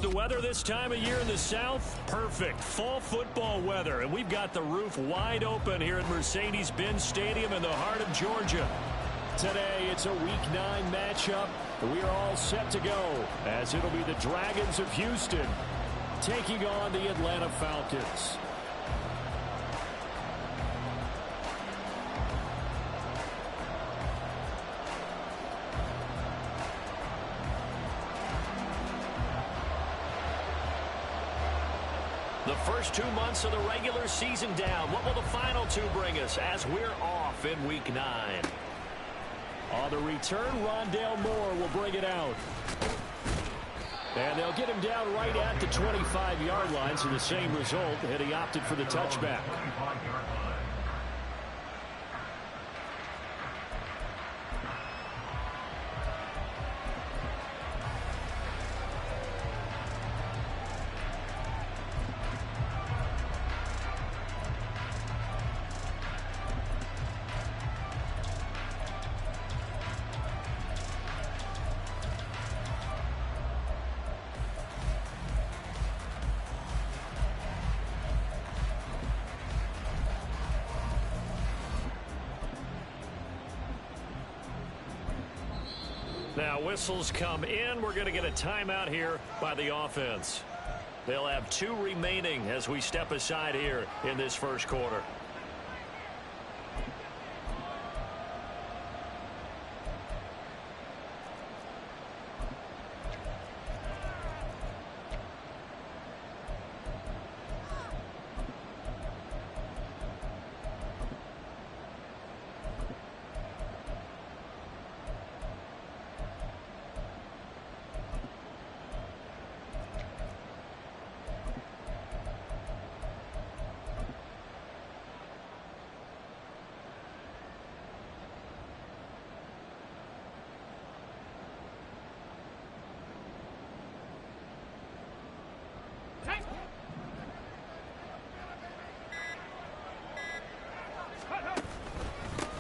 The weather this time of year in the South, perfect. Fall football weather, and we've got the roof wide open here at Mercedes-Benz Stadium in the heart of Georgia. Today, it's a Week 9 matchup. We are all set to go, as it'll be the Dragons of Houston taking on the Atlanta Falcons. The first 2 months of the regular season down. What will the final 2 bring us as we're off in Week 9? On the return, Rondale Moore will bring it out. And they'll get him down right at the 25-yard line, so the same result, and he opted for the touchback. Now whistles come in. We're going to get a timeout here by the offense. They'll have 2 remaining as we step aside here in this first quarter.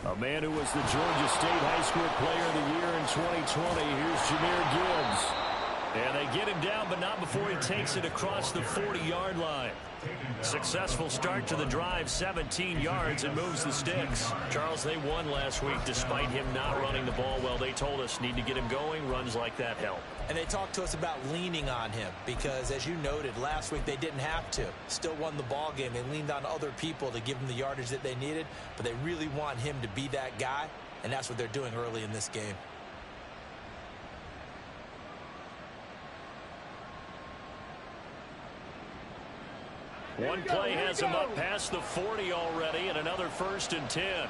A man who was the Georgia State High School Player of the Year in 2020. Here's Jahmyr Gibbs. And they get him down, but not before he takes it across the 40-yard line. Successful start to the drive, 17 yards, and moves the sticks. Charles, they won last week despite him not running the ball well. They told us need to get him going. Runs like that help. And they talked to us about leaning on him because, as you noted, last week they didn't have to. Still won the ball game. They leaned on other people to give them the yardage that they needed, but they really want him to be that guy, and that's what they're doing early in this game. One play has him up past the 40 already, and another 1st and 10.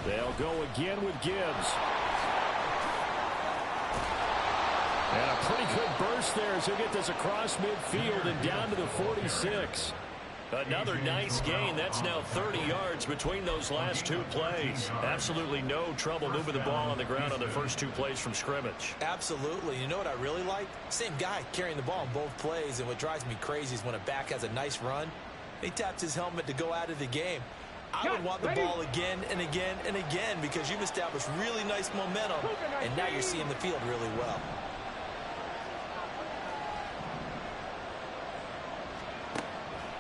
They'll go again with Gibbs. And a pretty good burst there as he'll get this across midfield and down to the 46. Another nice gain. That's now 30 yards between those last 2 plays. Absolutely no trouble moving the ball on the ground on the first 2 plays from scrimmage. Absolutely. You know what I really like? Same guy carrying the ball on both plays, and what drives me crazy is when a back has a nice run, he taps his helmet to go out of the game. I would want the ball again and again and again because you've established really nice momentum, and now you're seeing the field really well.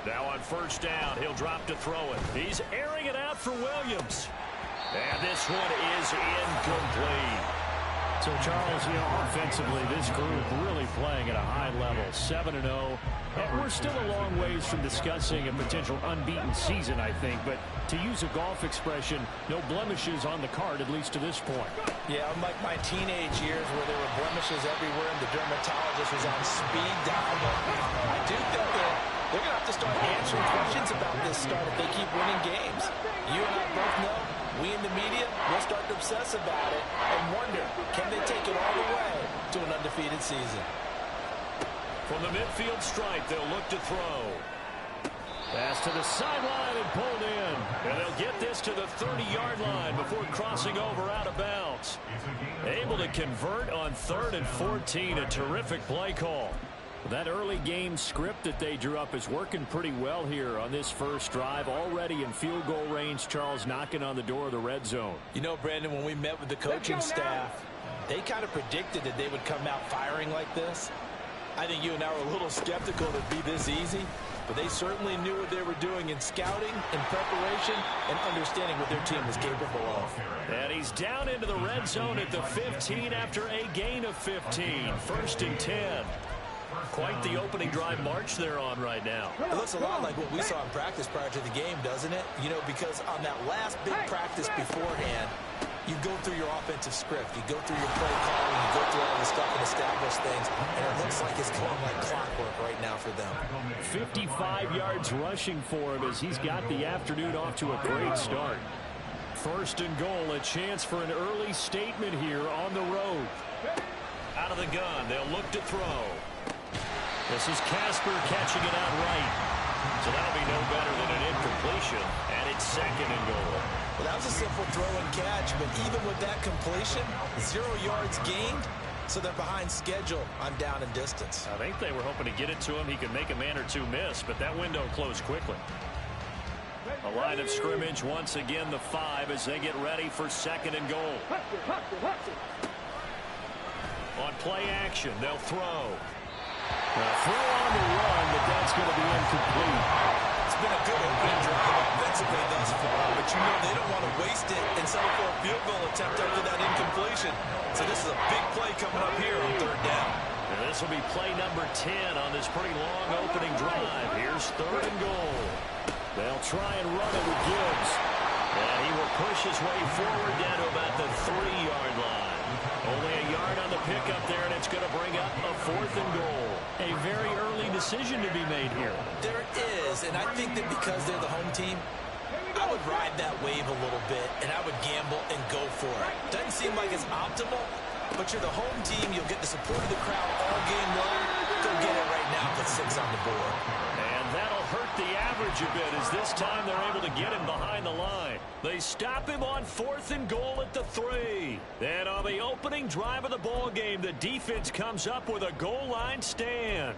Now on 1st down, he'll drop to throw it. He's airing it out for Williams. And this one is incomplete. So, Charles, offensively, this group really playing at a high level, 7-0. And we're still a long ways from discussing a potential unbeaten season, I think. But to use a golf expression, no blemishes on the card, at least to this point. Yeah, unlike my teenage years where there were blemishes everywhere and the dermatologist was on speed dial. I do think that They're going to have to start answering questions about this start if they keep winning games. You and I both know, we in the media, will start to obsess about it and wonder, can they take it all the way to an undefeated season? From the midfield stripe, they'll look to throw. Pass to the sideline and pulled in. And they'll get this to the 30-yard line before crossing over out of bounds. Able to convert on 3rd and 14. A terrific play call. That early game script that they drew up is working pretty well here on this first drive. Already in field goal range, Charles, knocking on the door of the red zone. You know, Brandon, when we met with the coaching staff, they kind of predicted that they would come out firing like this. I think you and I were a little skeptical that it'd be this easy, but they certainly knew what they were doing in scouting and preparation and understanding what their team was capable of. And he's down into the red zone at the 15 after a gain of 15. 1st and 10. Quite the opening drive march they're on right now. It looks a lot like what we saw in practice prior to the game, doesn't it? You know, because on that last big practice beforehand, you go through your offensive script, you go through your play calling, you go through all the stuff and establish things, and it looks like it's going like clockwork right now for them. 55 yards rushing for him as he's got the afternoon off to a great start. 1st and goal, a chance for an early statement here on the road. Out of the gun, they'll look to throw. This is Casper catching it out right. So that'll be no better than an incompletion, and it's 2nd and goal. Well, that was a simple throw and catch, but even with that completion, 0 yards gained, so they're behind schedule on down and distance. I think they were hoping to get it to him. He could make a man or two miss, but that window closed quickly. A line of scrimmage once again, the 5 as they get ready for 2nd and goal. On play action, they'll throw. Throw on the run, but that's going to be incomplete. It's been a good opening drive offensively thus far, but you know they don't want to waste it and settle for a field goal attempt after that incompletion. So this is a big play coming up here on 3rd down. And this will be play number 10 on this pretty long opening drive. Here's 3rd and goal. They'll try and run it with Gibbs. And he will push his way forward down to about the 3-yard line. Only a yard on the pickup there, and it's going to bring up a 4th and goal. A very early decision to be made here. There is, and I think that because they're the home team, I would ride that wave a little bit, and I would gamble and go for it. Doesn't seem like it's optimal, but you're the home team. You'll get the support of the crowd all game long. Go get it right now. Put 6 on the board. And that'll hurt the average a bit as this time they're able to get him behind the line. They stop him on 4th and goal at the 3. Then on the opening drive of the ball game, the defense comes up with a goal line stand.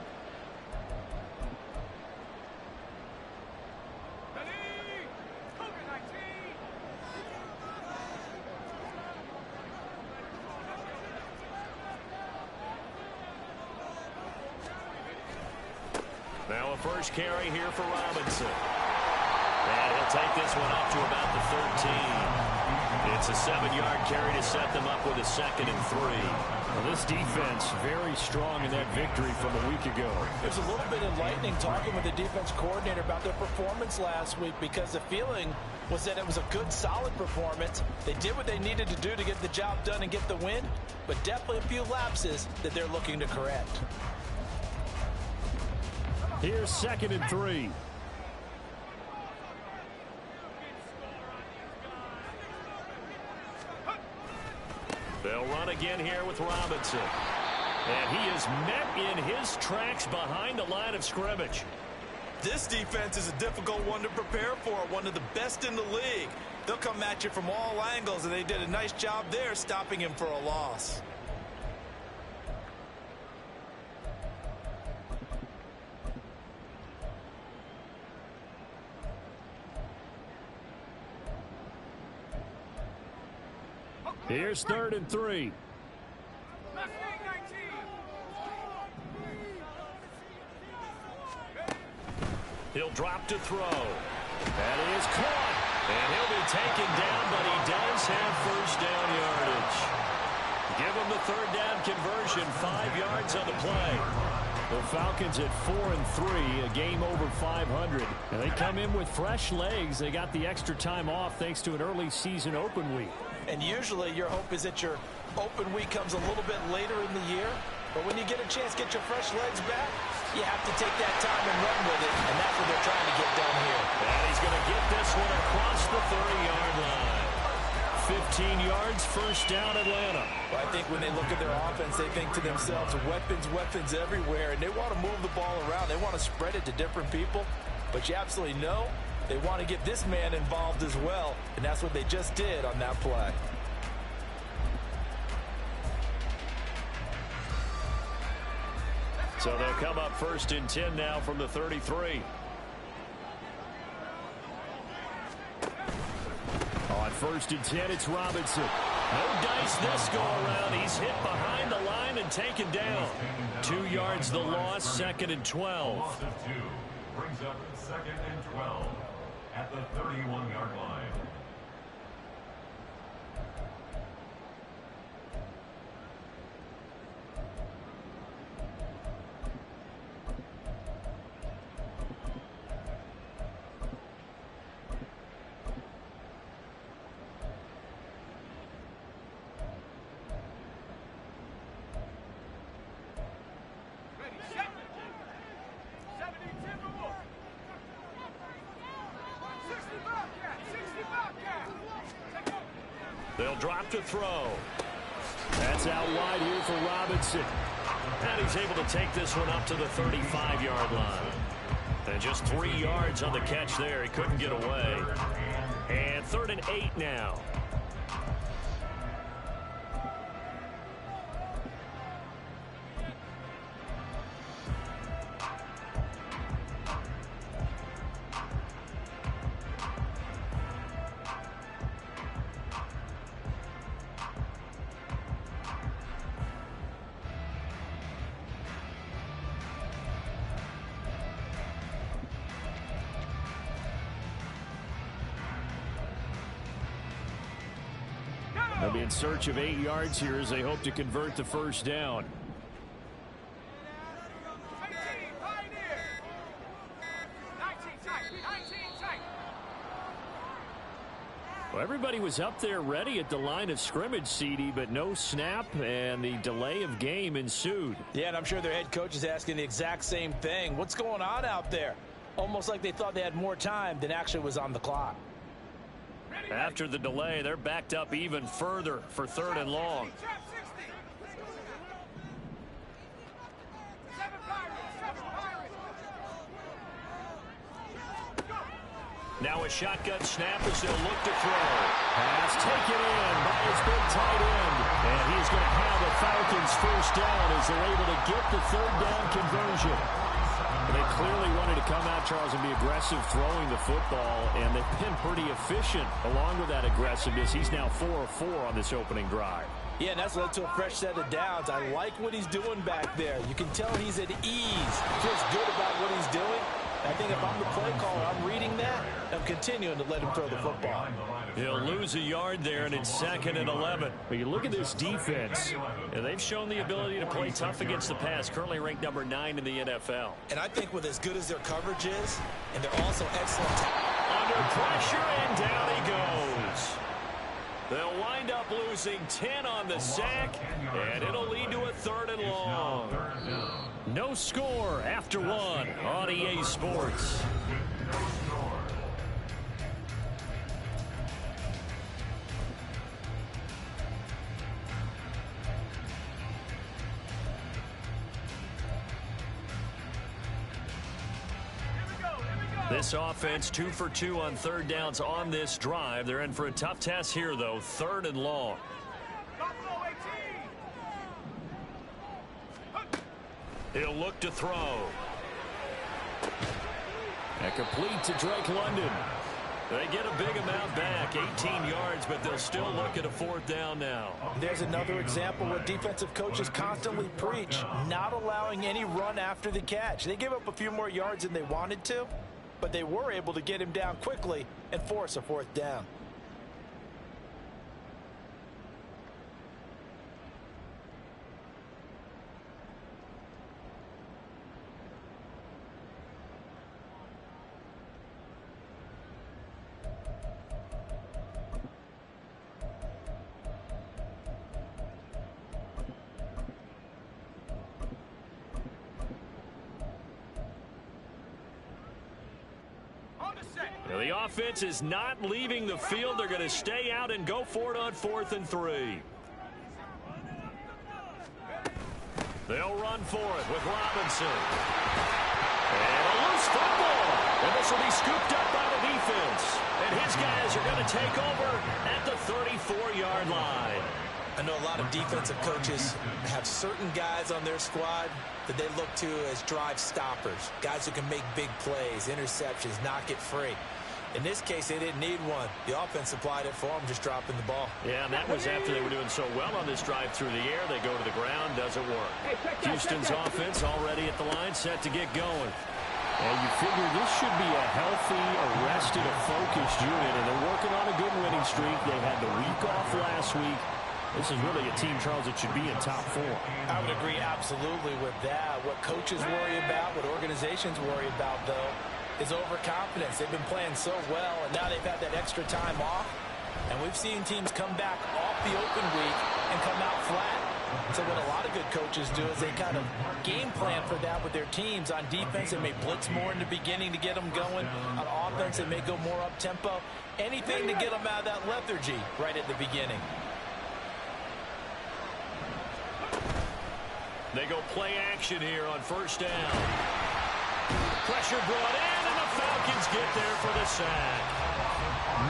Now a first carry here for Robinson. And he'll take this one up to about the 13. It's a 7-yard carry to set them up with a 2nd and 3. Well, this defense very strong in that victory from a week ago. It was a little bit enlightening talking with the defense coordinator about their performance last week because the feeling was that it was a good, solid performance. They did what they needed to do to get the job done and get the win, but definitely a few lapses that they're looking to correct. Here's 2nd and 3. They'll run again here with Robinson. And he is met in his tracks behind the line of scrimmage. This defense is a difficult one to prepare for, one of the best in the league. They'll come at you from all angles, and they did a nice job there stopping him for a loss. Here's 3rd and 3. He'll drop to throw. That is caught. And he'll be taken down, but he does have first down yardage. Give him the 3rd down conversion, 5 yards on the play. The Falcons at 4 and 3, a game over 500. And they come in with fresh legs. They got the extra time off thanks to an early season open week. And usually your hope is that your open week comes a little bit later in the year. But when you get a chance to get your fresh legs back, you have to take that time and run with it, and that's what they're trying to get done here. And he's going to get this one across the 30-yard line. 15 yards, first down, Atlanta. Well, I think when they look at their offense, they think to themselves, weapons, weapons everywhere, and they want to move the ball around. They want to spread it to different people, but you absolutely know they want to get this man involved as well, and that's what they just did on that play. So they'll come up first and 10 now from the 33. On first and 10, it's Robinson. No dice this go-around. He's hit behind the line and taken down. 2 yards the loss, second and 12. Loss of 2 brings up second and 12 at the 31-yard line. They'll drop to throw. That's out wide here for Robinson. And he's able to take this one up to the 35-yard line. And just 3 yards on the catch there. He couldn't get away. And 3rd and 8 now. They'll be in search of 8 yards here as they hope to convert the first down. Well, everybody was up there ready at the line of scrimmage, CD, but no snap, and the delay of game ensued. Yeah, and I'm sure their head coach is asking the exact same thing. What's going on out there? Almost like they thought they had more time than actually was on the clock. After the delay, they're backed up even further for 3rd and long. Now a shotgun snap as they'll look to throw. Pass taken in by his big tight end. And he's going to have the Falcons first down as they're able to get the 3rd down conversion. They clearly wanted to come out, Charles, and be aggressive throwing the football, and they've been pretty efficient along with that aggressiveness. He's now 4 of 4 on this opening drive. Yeah, and that's led to a fresh set of downs. I like what he's doing back there. You can tell he's at ease. Feels good about what he's doing. I think if I'm the play caller, I'm reading that. I'm continuing to let him throw the football. He'll lose a yard there, and it's 2nd and 11. But you look at this defense, and they've shown the ability to play tough against the pass, currently ranked number 9 in the NFL. And I think with as good as their coverage is, and they're also excellent. Under pressure, and down he goes. They'll wind up losing 10 on the sack, and it'll lead to a 3rd and long. No score after 1 on EA Sports. This offense 2 for 2 on 3rd downs on this drive. They're in for a tough test here, though. 3rd and long. He'll look to throw. And complete to Drake London. They get a big amount back, 18 yards, but they'll still look at a 4th down now. There's another example what defensive coaches constantly preach, not allowing any run after the catch. They gave up a few more yards than they wanted to, but they were able to get him down quickly and force a 4th down. Now, the offense is not leaving the field. They're going to stay out and go for it on 4th and 3. They'll run for it with Robinson. And a loose football. And this will be scooped up by the defense. And his guys are going to take over at the 34-yard line. I know a lot of defensive coaches have certain guys on their squad that they look to as drive stoppers, guys who can make big plays, interceptions, knock it free. In this case, they didn't need one. The offense supplied it for them, just dropping the ball. Yeah, and that was after they were doing so well on this drive through the air. They go to the ground, doesn't work. Houston's offense already at the line, set to get going. And you figure this should be a healthy, arrested, a focused unit, and they're working on a good winning streak. They had the week off last week. This is really a team, Charles, that should be in top 4. I would agree absolutely with that. What coaches worry about, what organizations worry about, though, is overconfidence. They've been playing so well, and now they've had that extra time off. And we've seen teams come back off the open week and come out flat. So what a lot of good coaches do is they kind of game plan for that with their teams. On defense, they may blitz more in the beginning to get them going. On offense, they may go more up-tempo. Anything to get them out of that lethargy right at the beginning. They go play action here on 1st down. Pressure brought in, and the Falcons get there for the sack.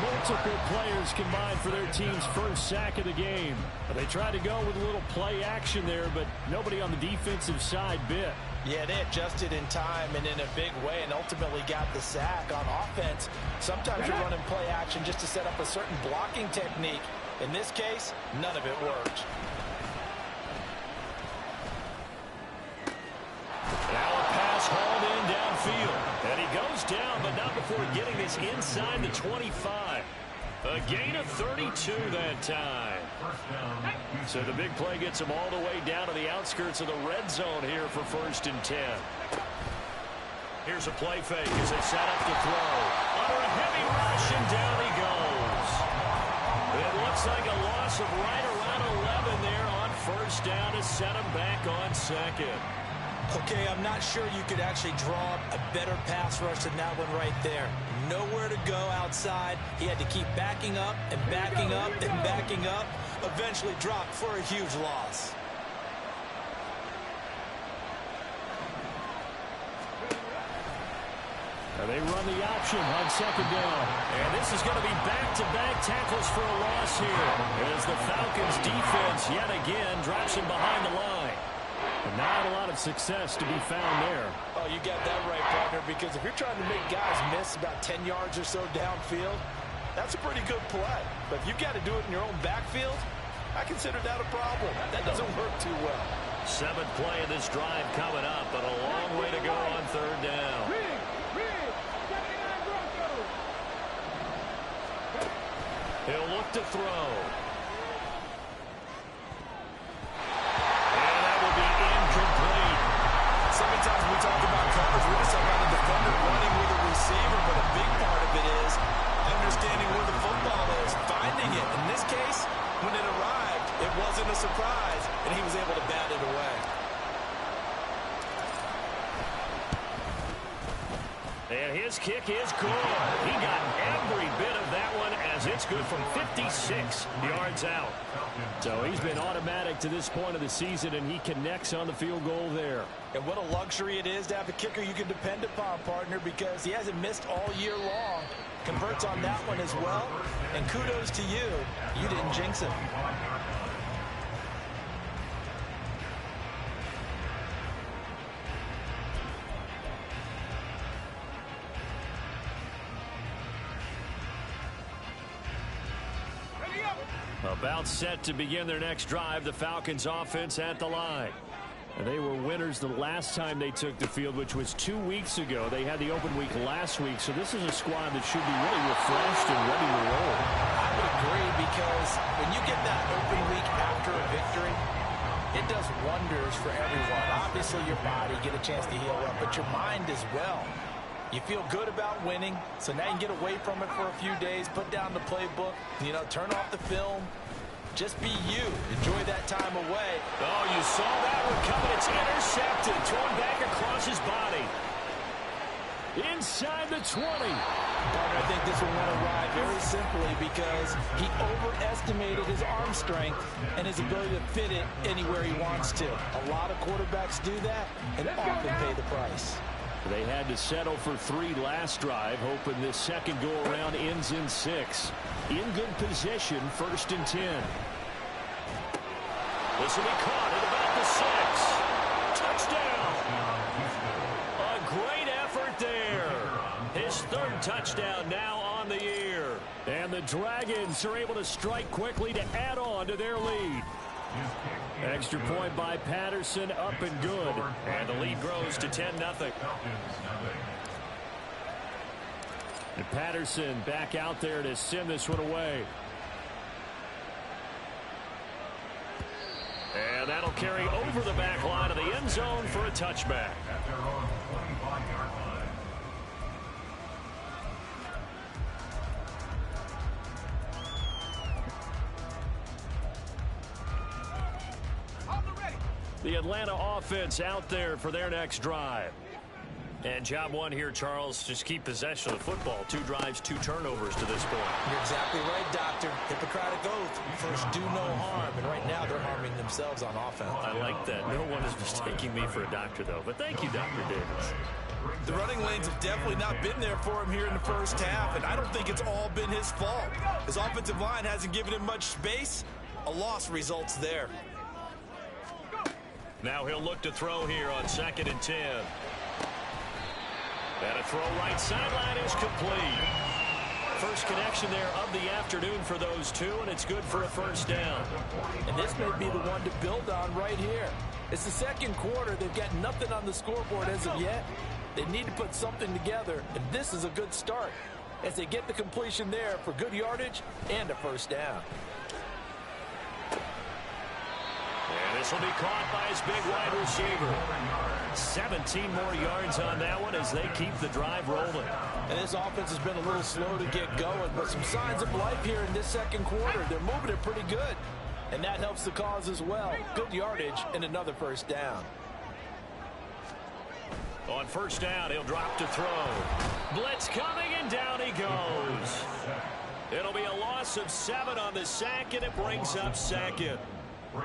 Multiple players combined for their team's first sack of the game. But they tried to go with a little play action there, but nobody on the defensive side bit. Yeah, they adjusted in time and in a big way and ultimately got the sack. On offense, sometimes you're running play action just to set up a certain blocking technique. In this case, none of it worked. Now a pass hauled in downfield. And he goes down, but not before getting this inside the 25. A gain of 32 that time. So the big play gets him all the way down to the outskirts of the red zone here for 1st and 10. Here's a play fake as they set up to throw. Under a heavy rush, and down he goes. It looks like a loss of right around 11 there on 1st down to set him back on 2nd. Okay, I'm not sure you could actually draw up a better pass rush than that one right there. Nowhere to go outside. He had to keep backing up and backing up and backing up. Eventually dropped for a huge loss. And they run the option on 2nd down. And this is going to be back-to-back tackles for a loss here, as the Falcons defense yet again drops him behind the line. And not a lot of success to be found there. Oh, you got that right, partner, because if you're trying to make guys miss about 10 yards or so downfield, that's a pretty good play. But if you've got to do it in your own backfield, I consider that a problem. That doesn't work too well. 7th play of this drive coming up, but a long way to go on 3rd down. He'll look to throw. Sometimes when we talk about coverage, we just talk about the defender running with a receiver, but a big part of it is understanding where the football is, finding it. In this case, when it arrived, it wasn't a surprise, and he was able to bat it away. And his kick is good. He got every bit of that one, as it's good from 56 yards out. So he's been automatic to this point of the season, and he connects on the field goal there. And what a luxury it is to have a kicker you can depend upon, partner, because he hasn't missed all year long. Converts on that one as well, and kudos to you. You didn't jinx him. About set to begin their next drive, the Falcons offense at the line. And they were winners the last time they took the field, which was 2 weeks ago. They had the open week last week, so this is a squad that should be really refreshed and ready to roll. I would agree, because when you get that open week after a victory, it does wonders for everyone. Obviously, your body, get a chance to heal up, but your mind as well. You feel good about winning, so now you can get away from it for a few days, put down the playbook, turn off the film. Just be you. Enjoy that time away. Oh, you saw that one coming. It's intercepted. Thrown back across his body. inside the 20. Partner, I think this one went awry very simply because he overestimated his arm strength and his ability to fit it anywhere he wants to. A lot of quarterbacks do that and often pay the price. They had to settle for 3 last drive, hoping this second go-around ends in 6. In good position, 1st and 10. This will be caught at about the 6. Touchdown. A great effort there. His 3rd touchdown now on the year. And the Dragons are able to strike quickly to add on to their lead. Extra point by Patterson, up and good. And the lead grows to 10-0. And Patterson back out there to send this one away. And that'll carry over the back line of the end zone for a touchback. At their own 25-yard line. The Atlanta offense out there for their next drive. And job one here, Charles, just keep possession of the football. 2 drives, 2 turnovers to this point. You're exactly right, Doctor. Hippocratic oath. First, do no harm. And right now, they're harming themselves on offense. I like that. No one is mistaking me for a doctor, though. But thank you, Dr. Davis. The running lanes have definitely not been there for him here in the first half, and I don't think it's all been his fault. His offensive line hasn't given him much space. A loss results there. Now he'll look to throw here on 2nd and 10. And a throw right sideline is complete. First connection there of the afternoon for those 2, and it's good for a 1st down. And this may be the one to build on right here. It's the 2nd quarter. They've got nothing on the scoreboard as of yet. They need to put something together, and this is a good start as they get the completion there for good yardage and a 1st down. And this will be caught by his big wide receiver. 17 more yards on that one as they keep the drive rolling. And this offense has been a little slow to get going, but some signs of life here in this 2nd quarter. They're moving it pretty good, and that helps the cause as well. Good yardage and another 1st down. On 1st down, he'll drop to throw. Blitz coming, and down he goes. It'll be a loss of 7 on the sack, and it brings up 2nd.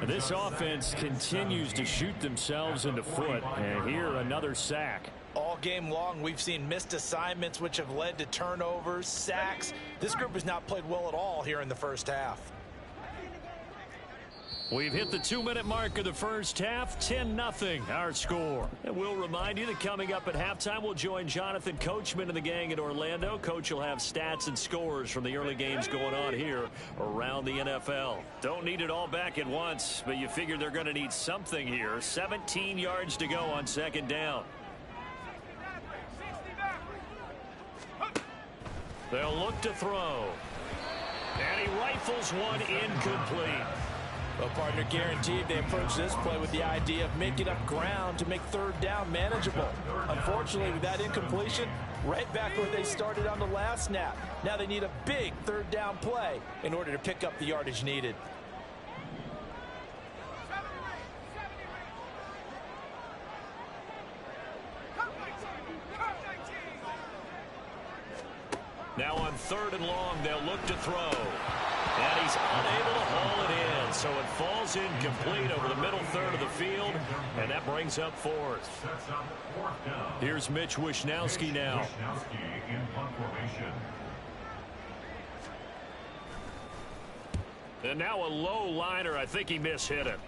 This offense continues to shoot themselves in the foot, and here another sack. All game long, we've seen missed assignments, which have led to turnovers, sacks. This group has not played well at all here in the first half. We've hit the 2-minute mark of the first half, 10-0 our score. And we'll remind you that coming up at halftime, we'll join Jonathan Coachman and the gang in Orlando. Coach will have stats and scores from the early games going on here around the NFL. Don't need it all back at once, but you figure they're going to need something here. 17 yards to go on 2nd down. They'll look to throw. And he rifles one incomplete. Well, partner, guaranteed they approach this play with the idea of making up ground to make 3rd down manageable. Unfortunately, with that incompletion, right back where they started on the last snap. Now they need a big 3rd down play in order to pick up the yardage needed. Now on 3rd and long, they'll look to throw. And he's unable to haul it in, so it falls incomplete over the middle 3rd of the field, and that brings up 4th. Here's Mitch Wishnowski now. And now a low liner. I think he mishit it.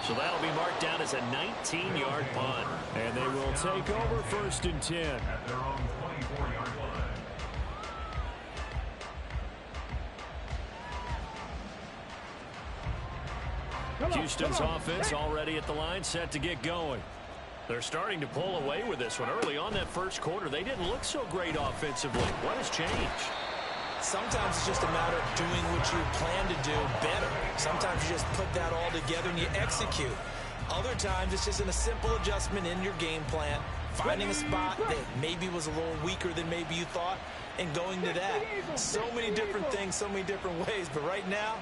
So that'll be marked down as a 19-yard punt. And they will take over 1st and 10. At their own 24-yard line. Houston's offense already at the line, set to get going. They're starting to pull away with this one. Early on that 1st quarter, they didn't look so great offensively. What has changed? Sometimes it's just a matter of doing what you plan to do better. Sometimes you just put that all together and you execute. Other times it's just a simple adjustment in your game plan, finding a spot that maybe was a little weaker than maybe you thought, and going to that. So many different things, so many different ways, but right now,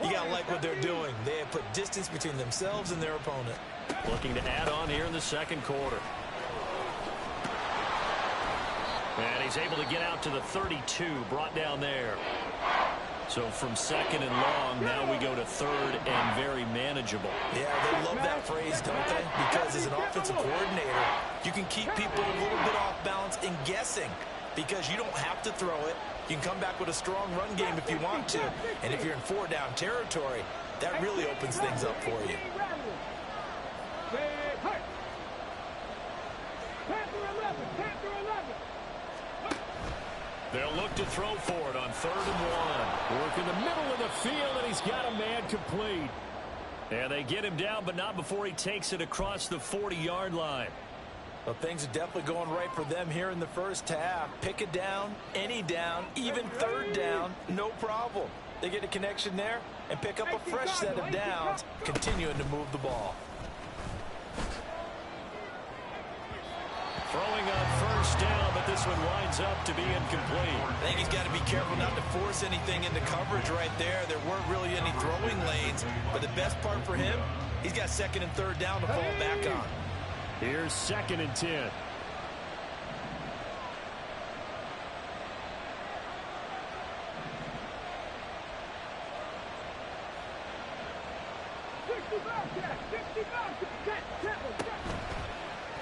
you got to like what they're doing. They have put distance between themselves and their opponent. Looking to add on here in the 2nd quarter. And he's able to get out to the 32, brought down there. So from second and long, now we go to third and very manageable. Yeah, they love that phrase, don't they? Because as an offensive coordinator, you can keep people a little bit off balance and guessing because you don't have to throw it. You can come back with a strong run game if you want to. And if you're in four-down territory, that really opens things up for you. They'll look to throw for it on 3rd and 1. Work in the middle of the field, and he's got a man complete. And they get him down, but not before he takes it across the 40-yard line. Well, things are definitely going right for them here in the first half. Pick it down, any down, even 3rd down, no problem. They get a connection there and pick up a fresh set of downs, continuing to move the ball. Throwing on 1st down, but this one winds up to be incomplete. I think he's got to be careful not to force anything into coverage right there. There weren't really any throwing lanes, but the best part for him, he's got 2nd and 3rd down to fall back on. Here's 2nd and 10.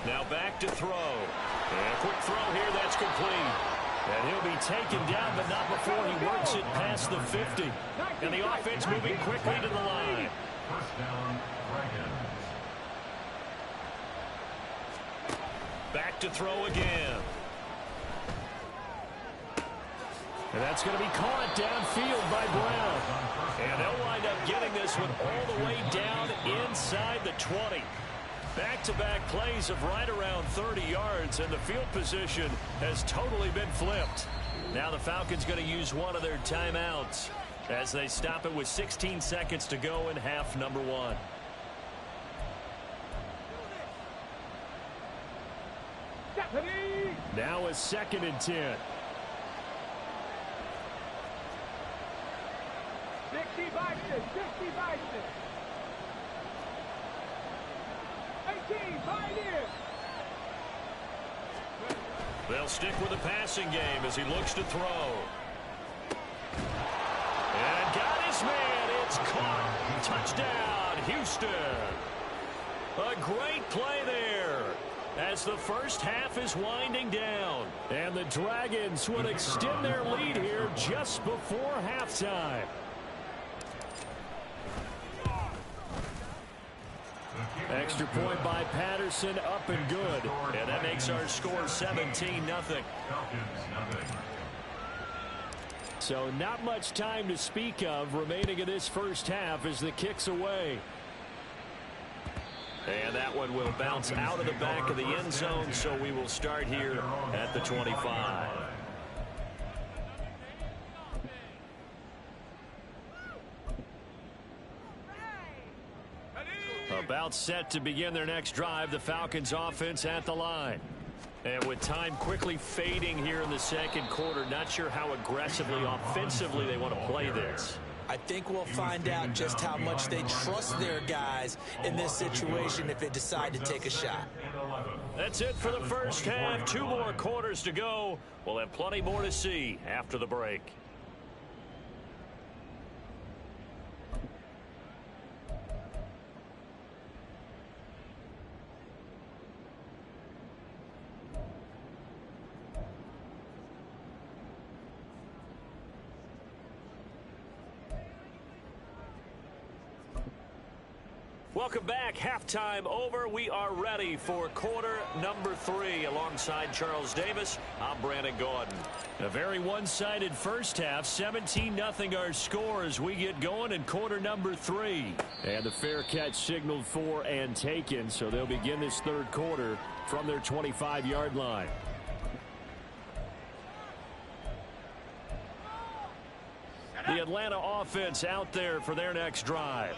Now back to throw. And a quick throw here, that's complete. And he'll be taken down, but not before he works it past the 50. And the offense moving quickly to the line. First down, Dragons. Back to throw again. And that's going to be caught downfield by Brown. And they'll wind up getting this one all the way down inside the 20. Back-to-back plays of right around 30 yards, and the field position has totally been flipped. Now the Falcons going to use one of their timeouts as they stop it with 16 seconds to go in half number 1. Now a 2nd and 10. 60 Bison, 60 Bison. 18, Pioneers. They'll stick with the passing game as he looks to throw. And got his man. It's caught. Touchdown, Houston. A great play there as the first half is winding down. And the Dragons will extend their lead here just before halftime. Extra point by Patterson, up and good. And that makes our score 17-0. So not much time to speak of remaining in this first half as the kick's away. And that one will bounce out of the back of the end zone, so we will start here at the 25. About set to begin their next drive, the Falcons offense at the line. And with time quickly fading here in the second quarter, not sure how aggressively, offensively they want to play this. I think we'll find out just how much they trust their guys in this situation if they decide to take a shot. That's it for the first half. 2 more quarters to go. We'll have plenty more to see after the break. Welcome back. Halftime over. We are ready for quarter number 3. Alongside Charles Davis, I'm Brandon Gordon. A very one-sided first half. 17-0 our score as we get going in quarter number 3. And the fair catch signaled for and taken, so they'll begin this third quarter from their 25-yard line. The Atlanta offense out there for their next drive.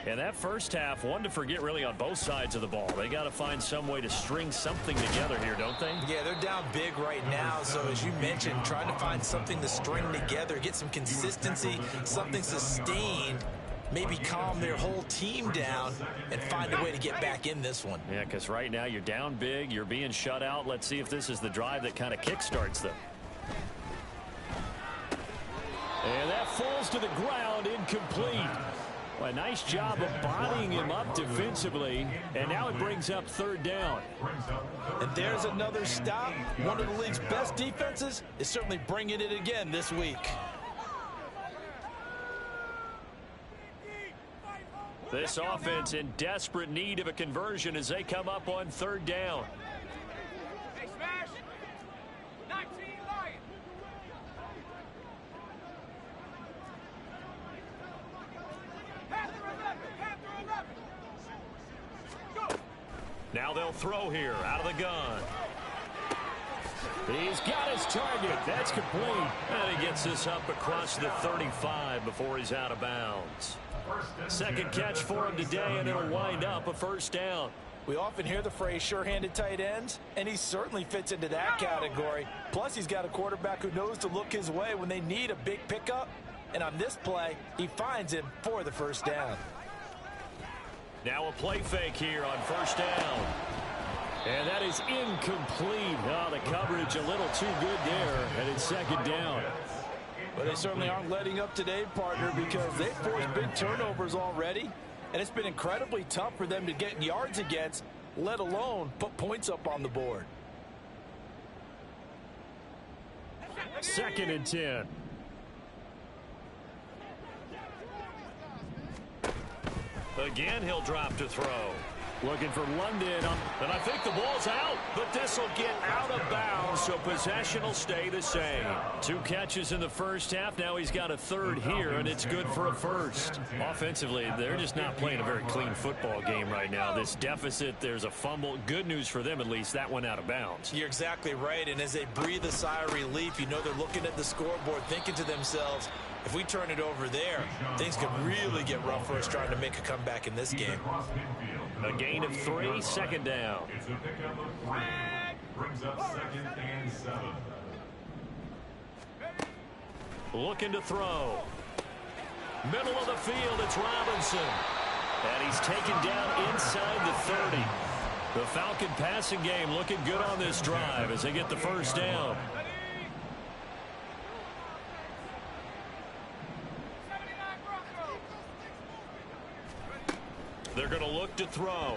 And that first half, one to forget really on both sides of the ball. They got to find some way to string something together here, don't they? Yeah, they're down big right now. So as you mentioned, trying to find something to string together, get some consistency, something sustained maybe calm their whole team down and find a way to get back in this one. Yeah, because right now you're down big, you're being shut out. Let's see if this is the drive that kind of kickstarts them. And that falls to the ground, incomplete. Well, a nice job of bodying him up defensively, and now it brings up third down. And there's another stop. One of the league's best defenses is certainly bringing it again this week. This offense in desperate need of a conversion as they come up on third down. Hey, smash. 19 Lions. Now they'll throw here out of the gun. He's got his target. That's complete. And he gets this up across the 35 before he's out of bounds. Second catch for him today, and it'll wind up a first down. We often hear the phrase sure-handed tight ends, and he certainly fits into that category. Plus, he's got a quarterback who knows to look his way when they need a big pickup. And on this play, he finds him for the first down. Now a play fake here on first down. And that is incomplete. Oh, the coverage a little too good there, and it's second down. Well, they certainly aren't letting up today, partner, because they've forced big turnovers already. And it's been incredibly tough for them to get yards against, let alone put points up on the board. Second and 10. Again, he'll drop to throw. Looking for London, and I think the ball's out, but this will get out of bounds, so possession will stay the same. 2 catches in the first half. Now he's got a third here, and it's good for a first. Offensively, they're just not playing a very clean football game right now. This deficit, there's a fumble. Good news for them, at least. That went out of bounds. You're exactly right, and as they breathe a sigh of relief, you know they're looking at the scoreboard, thinking to themselves, if we turn it over there, things could really get rough for us trying to make a comeback in this game. A gain of 3, second down. It's a pickup of 3. Brings up second and 7. Looking to throw. Middle of the field, it's Robinson. And he's taken down inside the 30. The Falcon passing game looking good on this drive as they get the first down. They're going to look to throw.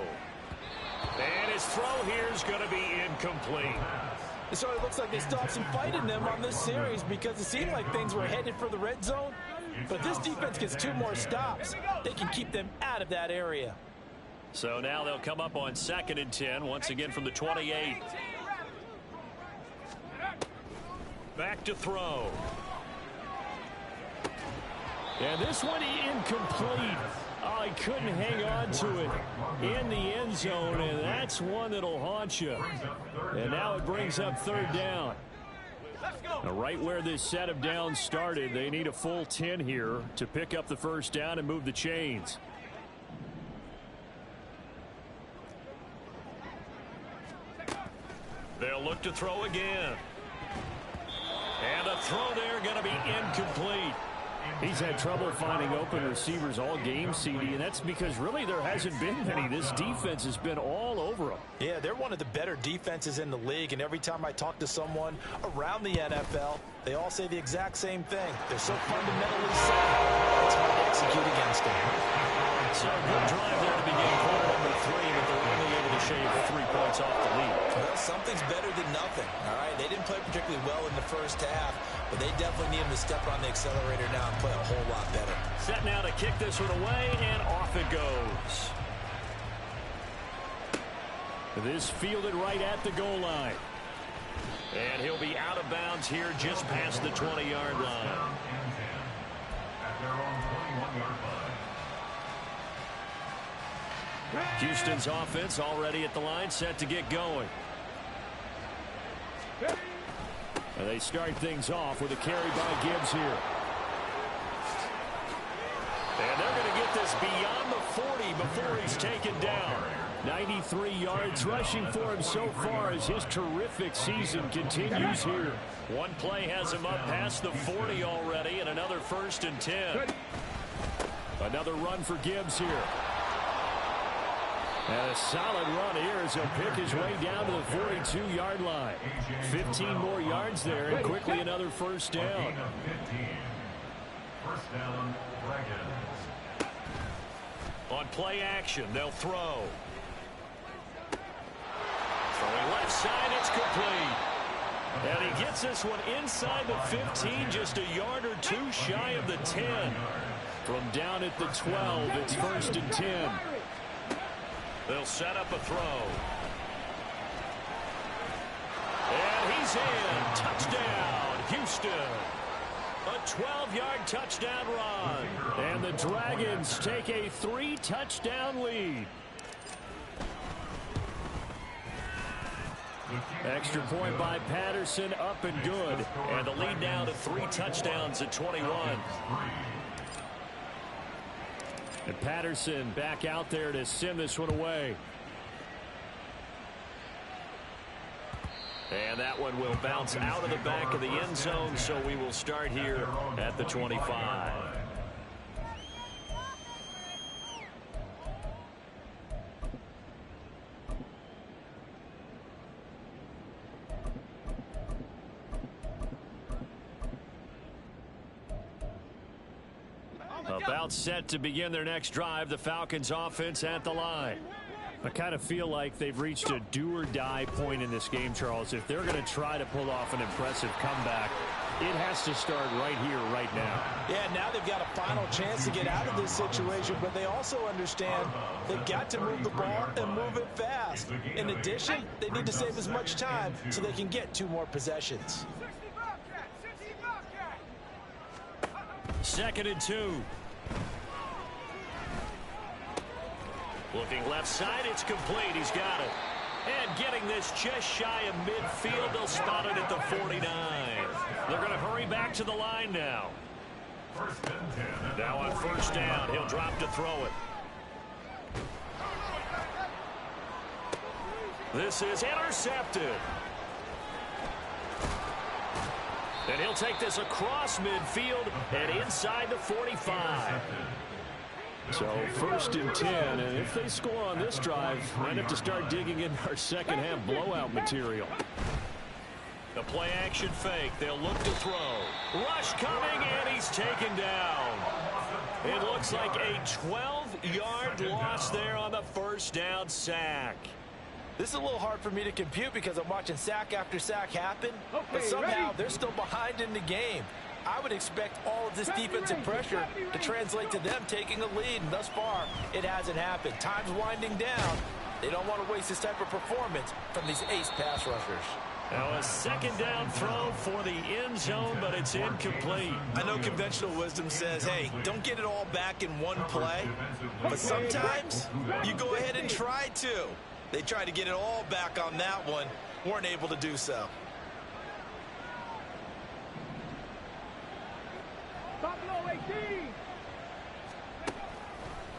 And his throw here is going to be incomplete. So it looks like they stopped some fight in them on this series because it seemed like things were headed for the red zone. But this defense gets 2 more stops. They can keep them out of that area. So now they'll come up on second and 10, once again from the 28. Back to throw. And this one incomplete. Oh, he couldn't hang on to it in the end zone, and that's one that'll haunt you. And now it brings up third down. Now, right where this set of downs started, they need a full 10 here to pick up the first down and move the chains. They'll look to throw again. And a throw there going to be incomplete. He's had trouble finding open receivers all game, CD, and that's because really there hasn't been many. This defense has been all over them. Yeah, they're one of the better defenses in the league, and every time I talk to someone around the NFL, they all say the exact same thing. They're so fundamentally sound, it's hard to execute against them. So a good drive there to begin quarter number 3, but they're only able to shave 3 points off the lead. Well, something's better than nothing, all right? They didn't play particularly well in the first half, but they definitely need him to step on the accelerator now and play a whole lot better. Set now to kick this one away, and off it goes. This fielded right at the goal line. And he'll be out of bounds here just past the 20-yard line. At their own 21-yard line. Houston's offense already at the line, set to get going. And they start things off with a carry by Gibbs here. And they're going to get this beyond the 40 before he's taken down. 93 yards rushing for him so far as his terrific season continues here. One play has him up past the 40 already, and another first and 10. Another run for Gibbs here. And a solid run here as he'll pick his way down to the 42-yard line. 15 more yards there, and quickly another first down. First down, Dragons. On play action, they'll throw. Throwing left side, it's complete. And he gets this one inside the 15, just a yard or two shy of the 10. From down at the 12, it's 1st and 10. They'll set up a throw. And he's in. Touchdown, Houston. A 12-yard touchdown run. And the Dragons take a 3-touchdown lead. Extra point by Patterson, up and good. And the lead now to 3 touchdowns at 21. And Patterson back out there to send this one away. And that one will bounce out of the back of the end zone, so we will start here at the 25. About set to begin their next drive, the Falcons offense at the line. I kind of feel like they've reached a do-or-die point in this game, Charles. If they're going to try to pull off an impressive comeback, it has to start right here, right now. Yeah, now they've got a final chance to get out of this situation, but they also understand they've got to move the ball and move it fast. In addition, they need to save as much time so they can get 2 more possessions. 2nd and 2. Looking left side, it's complete. He's got it. And getting this just shy of midfield, they'll spot it at the 49. They're going to hurry back to the line now. Now on 1st down, he'll drop to throw it. This is intercepted. And he'll take this across midfield and inside the 45. So 1st and 10, and if they score on this drive, might have to start digging in our second half blowout material. The play action fake. They'll look to throw. Rush coming, and he's taken down. It looks like a 12-yard loss there on the 1st down sack. This is a little hard for me to compute because I'm watching sack after sack happen, but somehow they're still behind in the game. I would expect all of this defensive pressure to translate to them taking a lead, and thus far, it hasn't happened. Time's winding down. They don't want to waste this type of performance from these ace pass rushers. Now a 2nd down throw for the end zone, but it's incomplete. I know conventional wisdom says, hey, don't get it all back in one play, but sometimes you go ahead and try to. They tried to get it all back on that one, weren't able to do so.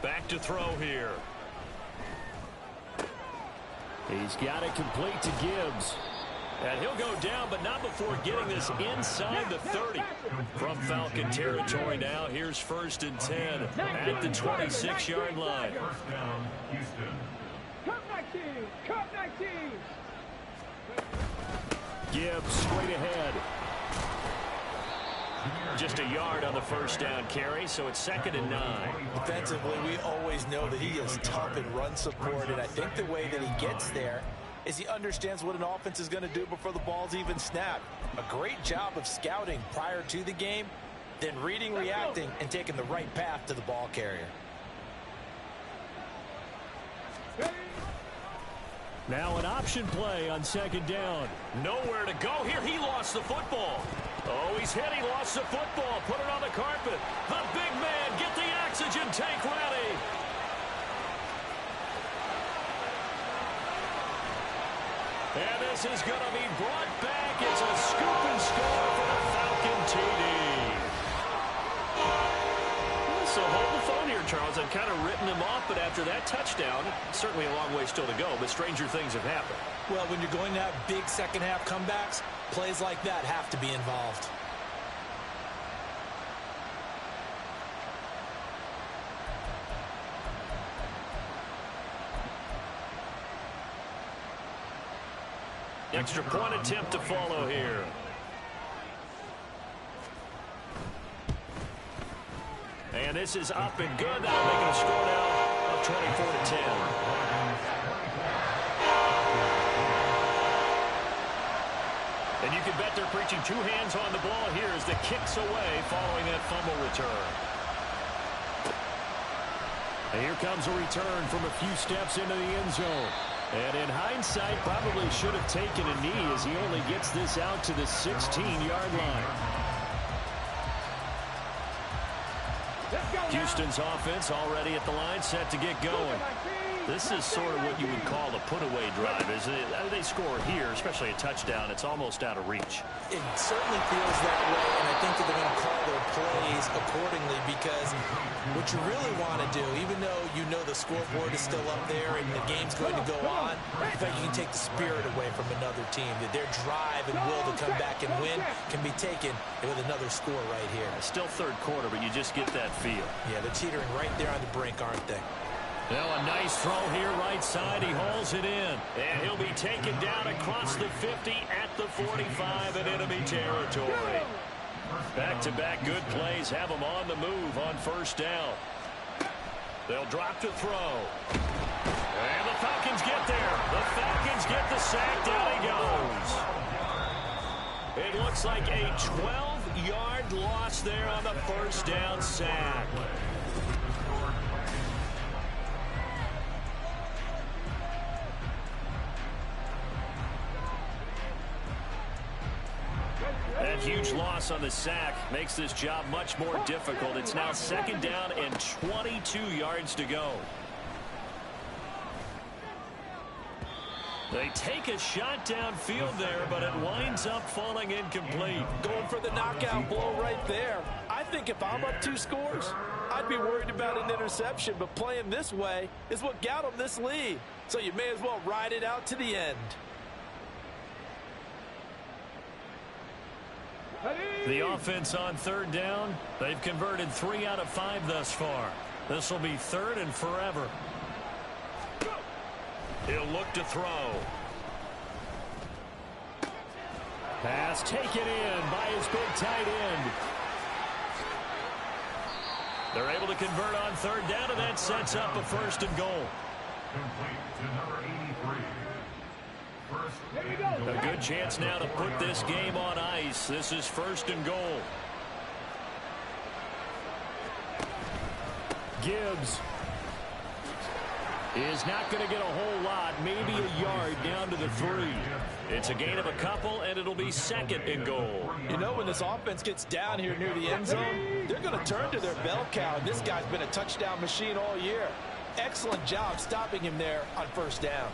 Back to throw here. He's got it complete to Gibbs. And he'll go down, but not before getting this inside the 30. From Falcon territory now, here's 1st and 10 at the 26-yard line. First down, Houston. Gibbs straight ahead. Just a yard on the 1st down carry, so it's 2nd and 9. Defensively, we always know that he is tough in run support, and I think the way that he gets there is he understands what an offense is going to do before the ball's even snapped. A great job of scouting prior to the game, then reading, reacting, and taking the right path to the ball carrier. Now an option play on 2nd down. Nowhere to go here. He lost the football. Oh, he's hit. He lost the football. Put it on the carpet. The big man, get the oxygen tank ready. And this is going to be brought back. It's a scoop and score for the Falcon TD. So hold the phone here, Charles. I've kind of written him off, but after that touchdown, certainly a long way still to go, but stranger things have happened. Well, when you're going to have big second-half comebacks, plays like that have to be involved. Extra point attempt to follow here. And this is up and good. That'll make it a score now of 24-10. And you can bet they're preaching two hands on the ball here as the kick's away following that fumble return. And here comes a return from a few steps into the end zone. And in hindsight, probably should have taken a knee as he only gets this out to the 16-yard line. Houston's offense already at the line, set to get going. This is sort of what you would call a put-away drive. As they score here, especially a touchdown, it's almost out of reach. It certainly feels that way, and I think that they're going to call their plays accordingly because what you really want to do, even though you know the scoreboard is still up there and the game's going to go on, in fact, you can take the spirit away from another team, that their drive and will to come back and win can be taken with another score right here. Still third quarter, but you just get that feel. Yeah, they're teetering right there on the brink, aren't they? Now a nice throw here right side. He hauls it in. And he'll be taken down across the 50 at the 45 in enemy territory. Back-to-back good plays have him on the move on first down. They'll drop to throw. And the Falcons get there. The Falcons get the sack. Down he goes. It looks like a 12-yard loss there on the first down sack. That huge loss on the sack makes this job much more difficult. It's now second down and 22 yards to go. They take a shot downfield there, but it winds up falling incomplete. Going for the knockout blow right there. I think if I'm up 2 scores, I'd be worried about an interception, but playing this way is what got them this lead. So you may as well ride it out to the end. The offense on third down, they've converted 3 out of 5 thus far. This will be third and forever. He'll look to throw. Pass taken in by his big tight end. They're able to convert on third down, and that sets up a first and goal. Complete to number 83. A good chance now to put this game on ice. This is first and goal. Gibbs is not going to get a whole lot, maybe a yard down to the 3. It's a gain of a couple, and it'll be second and goal. You know, when this offense gets down here near the end zone, they're going to turn to their bell cow, and this guy's been a touchdown machine all year. Excellent job stopping him there on first down.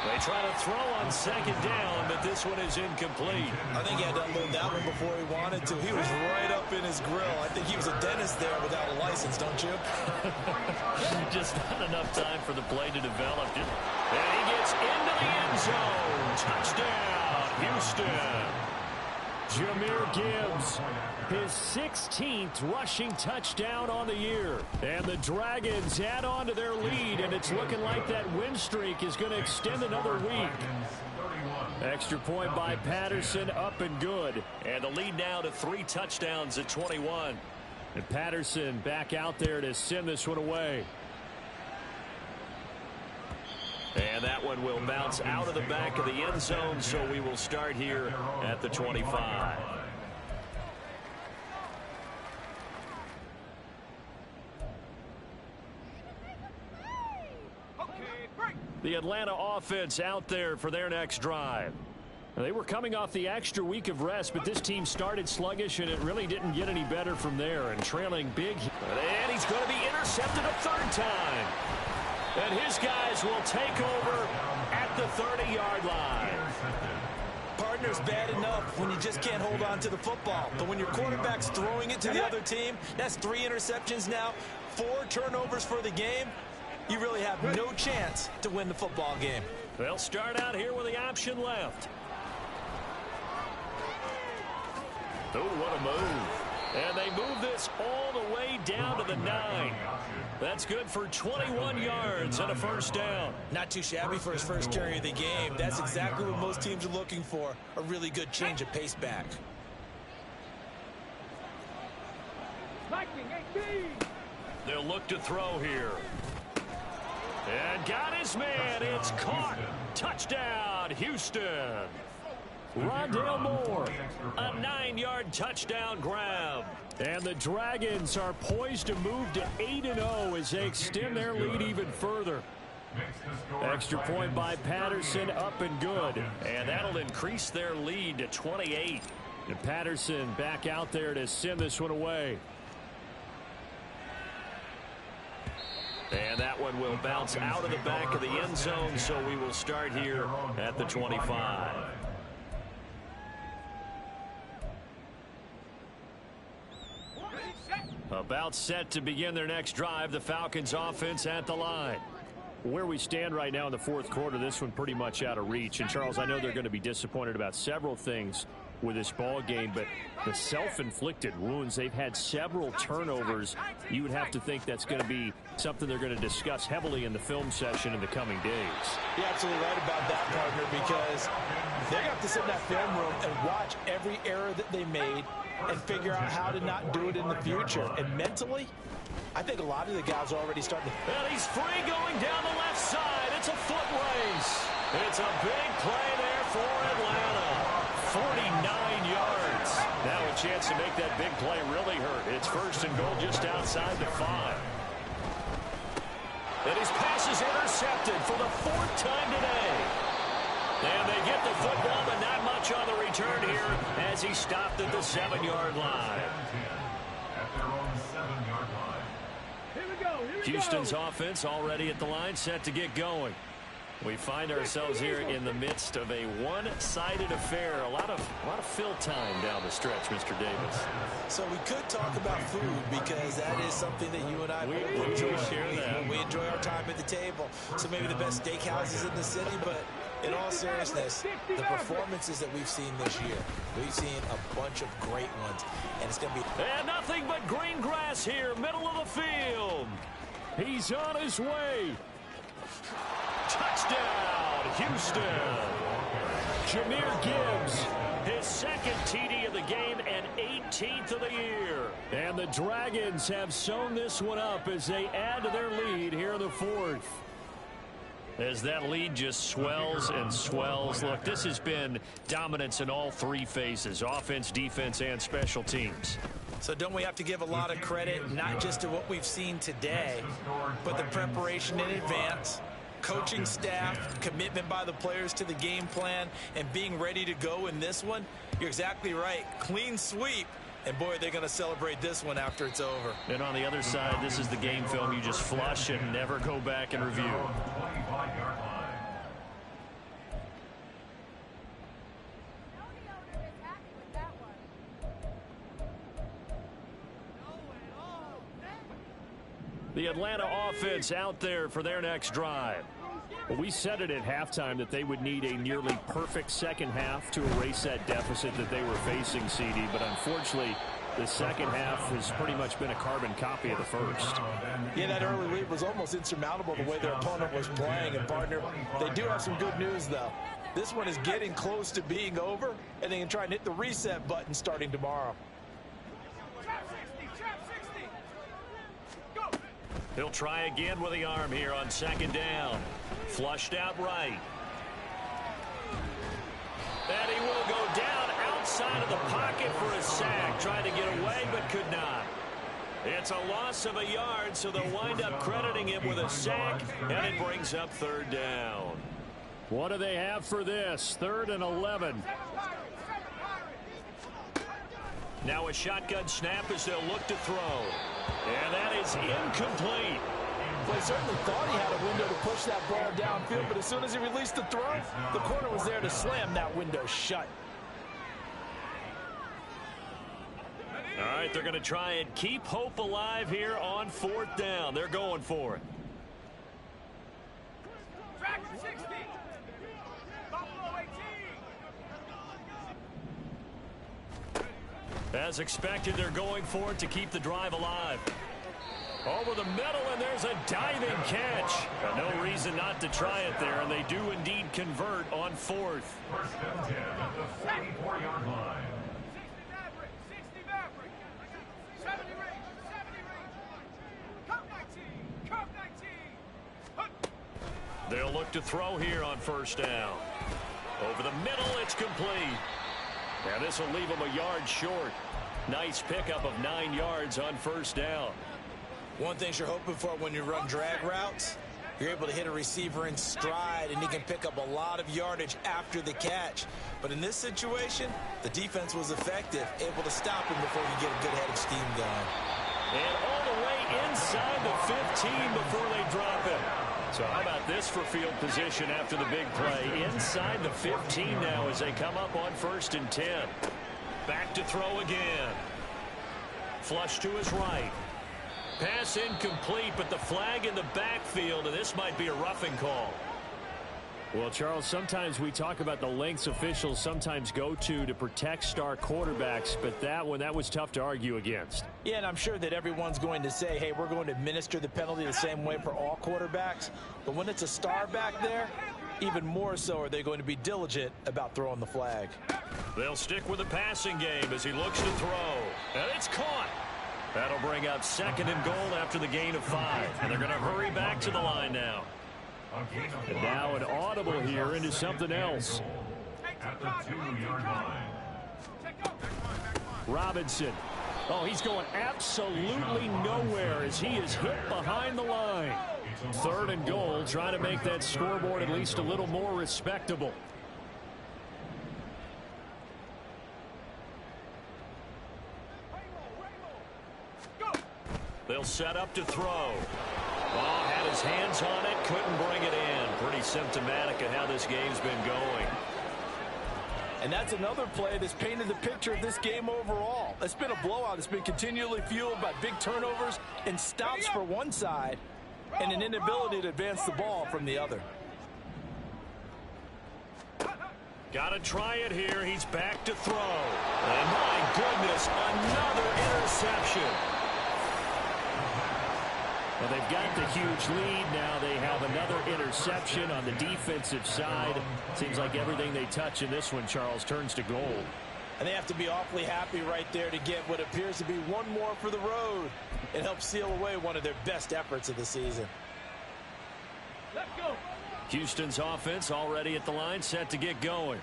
They try to throw on second down, but this one is incomplete. I think he had to unload that one before he wanted to. He was right up in his grill. I think he was a dentist there without a license, don't you? Just not enough time for the play to develop. And he gets into the end zone. Touchdown, Houston. Jahmyr Gibbs, his 16th rushing touchdown on the year. And the Dragons add on to their lead, and it's looking like that win streak is going to extend another week. Extra point by Patterson, up and good. And the lead now to 3 touchdowns at 21. And Patterson back out there to send this one away. And that one will bounce out of the back of the end zone, so we will start here at the 25. The Atlanta offense out there for their next drive. They were coming off the extra week of rest, but this team started sluggish, and it really didn't get any better from there. And trailing big. And he's going to be intercepted a third time. And his guys will take over at the 30-yard line. Partner's bad enough when you just can't hold on to the football. But when your quarterback's throwing it to the other team, that's 3 interceptions now, 4 turnovers for the game. You really have no chance to win the football game. They'll start out here with the option left. Oh, what a move. And they move this all the way down to the 9. That's good for 21 yards and a first down. Not too shabby for his first carry of the game. That's exactly what most teams are looking for, a really good change of pace back. They'll look to throw here. And got his man. It's caught. Touchdown, Houston. Rondale Moore, a 9-yard touchdown grab. And the Dragons are poised to move to 8-0 as they extend their lead even further. Extra point by Patterson, up and good. And that'll increase their lead to 28. And Patterson back out there to send this one away. And that one will bounce out of the back of the end zone, so we will start here at the 25. About set to begin their next drive, the Falcons offense at the line. Where we stand right now in the fourth quarter, this one pretty much out of reach. And Charles, I know they're going to be disappointed about several things with this ball game, but the self-inflicted wounds, they've had several turnovers. You would have to think that's going to be something they're going to discuss heavily in the film session in the coming days. You're absolutely right about that, partner, because they're going to have to sit in that film room and watch every error that they made and figure out how to not do it in the future. And mentally, I think a lot of the guys are already starting to... And he's free going down the left side. It's a foot race. It's a big play there for Atlanta. 49 yards. Now a chance to make that big play really hurt. It's first and goal just outside the 5. And his pass is intercepted for the 4th time today. And they get the football, but not much on the return here as he stopped at the 7-yard line. Houston's offense already at the line, set to get going. We find ourselves here in the midst of a one-sided affair. A lot of fill time down the stretch, Mr. Davis. So we could talk about food because that is something that you and I enjoy sharing that. We enjoy our time at the table. So maybe the best steakhouses in the city, but in all seriousness, the performances that we've seen this year, we've seen a bunch of great ones, and it's going to be... And nothing but green grass here, middle of the field. He's on his way. Touchdown, Houston. Jameer Gibbs, his second TD of the game and 18th of the year. And the Dragons have sewn this one up as they add to their lead here in the 4th. As that lead just swells and swells. Look, this has been dominance in all 3 phases, offense, defense, and special teams. So don't we have to give a lot of credit, not just to what we've seen today, but the preparation in advance, coaching staff, commitment by the players to the game plan, and being ready to go in this one? You're exactly right. Clean sweep. And, boy, they're going to celebrate this one after it's over. And on the other side, this is the game film you just flush and never go back and review. The Atlanta offense out there for their next drive. Well, we said it at halftime that they would need a nearly perfect second half to erase that deficit that they were facing, CD, but unfortunately the second half has pretty much been a carbon copy of the first. Yeah, that early lead was almost insurmountable the way their opponent was playing. And, partner, they do have some good news, though. This one is getting close to being over, and they can try and hit the reset button starting tomorrow. He'll try again with the arm here on second down. Flushed out right. And he will go down outside of the pocket for a sack. Trying to get away, but could not. It's a loss of a yard, so they'll wind up crediting him with a sack, and it brings up 3rd down. What do they have for this? 3rd and 11. Now a shotgun snap as they'll look to throw. And that is incomplete. Well, he certainly thought he had a window to push that ball downfield, but as soon as he released the throw, the corner was there to slam that window shut. All right, they're going to try and keep hope alive here on 4th down. They're going for it. Track 60. Buffalo 18. As expected, they're going for it to keep the drive alive. Over the middle, and there's a diving catch. No reason not to try it there, and they do indeed convert on fourth. First and 10 at the 44-yard line. 60 Maverick, 60 Maverick. 70 range, 70 range. Cup 19, Cup 19. They'll look to throw here on first down. Over the middle, it's complete. Now this will leave them a yard short. Nice pickup of 9 yards on first down. One thing you're hoping for when you run drag routes, you're able to hit a receiver in stride, and he can pick up a lot of yardage after the catch. But in this situation, the defense was effective, able to stop him before he get a good head of steam going. And all the way inside the 15 before they drop it. So how about this for field position after the big play? Inside the 15 now as they come up on first and 10. Back to throw again. Flush to his right. Pass incomplete, but the flag in the backfield, and this might be a roughing call. Well, Charles, sometimes we talk about the lengths officials sometimes go to protect star quarterbacks, but that was tough to argue against. Yeah, and I'm sure that everyone's going to say, hey, we're going to administer the penalty the same way for all quarterbacks. But when it's a star back there, even more so are they going to be diligent about throwing the flag. They'll stick with the passing game as he looks to throw. And it's caught. That'll bring up second and goal after the gain of 5. And they're going to hurry back to the line now. And now an audible here into something else. At the 2-yard line. Robinson. Oh, he's going absolutely nowhere as he is hit behind the line. Third and goal, trying to make that scoreboard at least a little more respectable. They'll set up to throw. Oh, had his hands on it, couldn't bring it in. Pretty symptomatic of how this game's been going. And that's another play that's painted the picture of this game overall. It's been a blowout. It's been continually fueled by big turnovers and stops for one side and an inability to advance the ball from the other. Got to try it here. He's back to throw. And my goodness, another interception. Well, they've got the huge lead. Now they have another interception on the defensive side. Seems like everything they touch in this one, Charles, turns to gold. And they have to be awfully happy right there to get what appears to be one more for the road. It helps seal away one of their best efforts of the season. Let's go. Houston's offense already at the line, set to get going.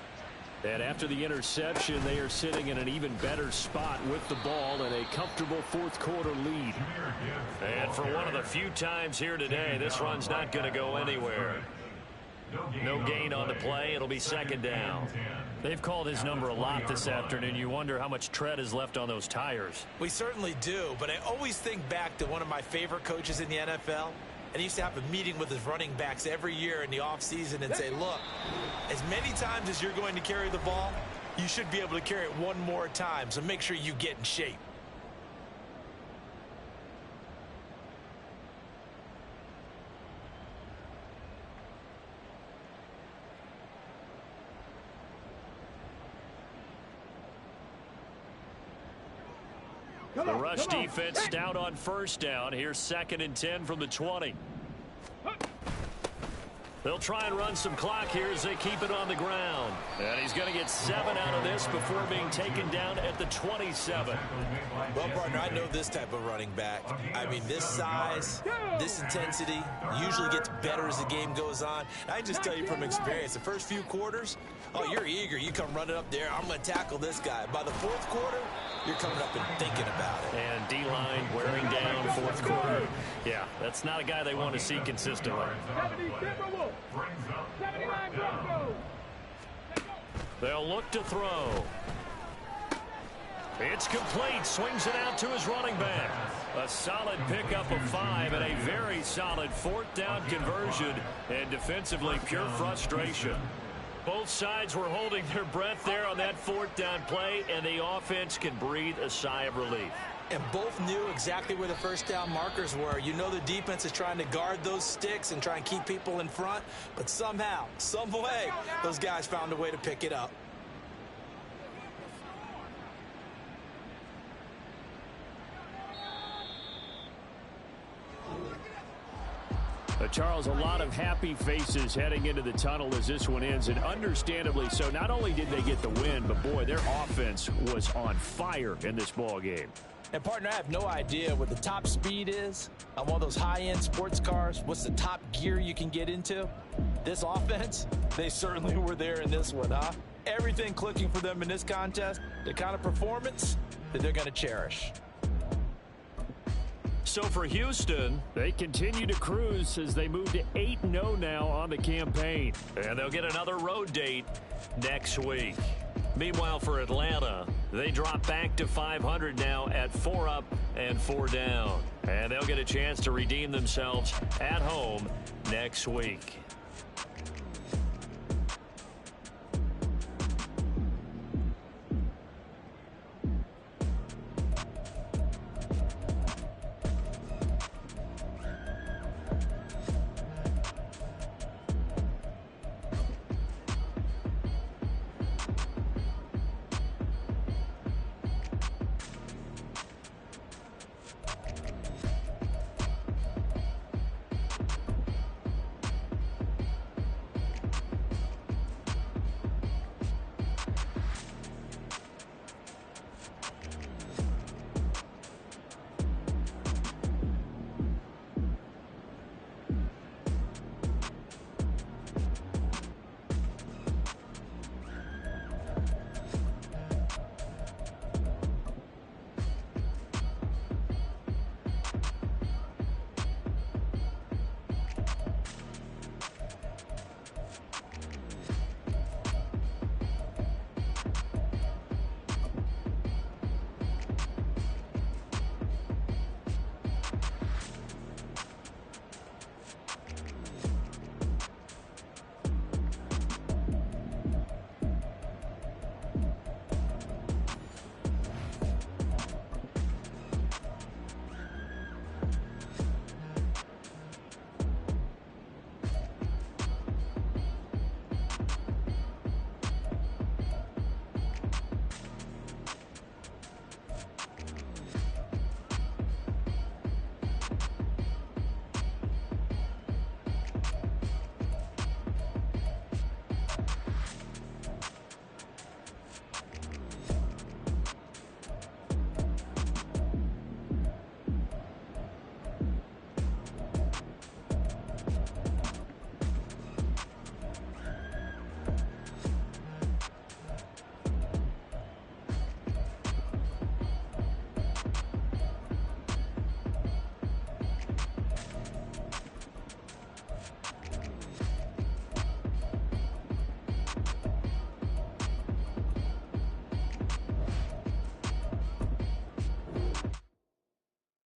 And after the interception, they are sitting in an even better spot with the ball and a comfortable fourth quarter lead. And for one of the few times here today, this run's not going to go anywhere. No gain on the play. It'll be second down. They've called his number a lot this afternoon. You wonder how much tread is left on those tires. We certainly do, but I always think back to one of my favorite coaches in the NFL. And he used to have a meeting with his running backs every year in the offseason and say, look, as many times as you're going to carry the ball, you should be able to carry it one more time, so make sure you get in shape. The rush defense stout on first down. Here's second and 10 from the 20. They'll try and run some clock here as they keep it on the ground. And he's going to get 7 out of this before being taken down at the 27. Well, partner, I know this type of running back. I mean, this size, this intensity usually gets better as the game goes on. I just tell you from experience, the first few quarters, oh, you're eager. You come running up there. I'm going to tackle this guy. By the fourth quarter, you're coming up and thinking about it. And D-line wearing down fourth quarter. Yeah, that's not a guy they want to see consistently. 79 Bronco. They'll look to throw. It's complete. Swings it out to his running back. A solid pickup of 5 and a very solid fourth down conversion. And defensively, pure frustration. Both sides were holding their breath there on that fourth down play, and the offense can breathe a sigh of relief. And both knew exactly where the first down markers were. You know the defense is trying to guard those sticks and try and keep people in front, but somehow, some way, those guys found a way to pick it up. Charles, a lot of happy faces heading into the tunnel as this one ends, and understandably so. Not only did they get the win, but boy, their offense was on fire in this ball game. And partner, I have no idea what the top speed is on one of those high-end sports cars. What's the top gear you can get into? This offense, they certainly were there in this one, huh? Everything clicking for them in this contest, the kind of performance that they're going to cherish. So for Houston, they continue to cruise as they move to 8-0 now on the campaign. And they'll get another road date next week. Meanwhile, for Atlanta, they drop back to 500 now at 4 up and 4 down. And they'll get a chance to redeem themselves at home next week.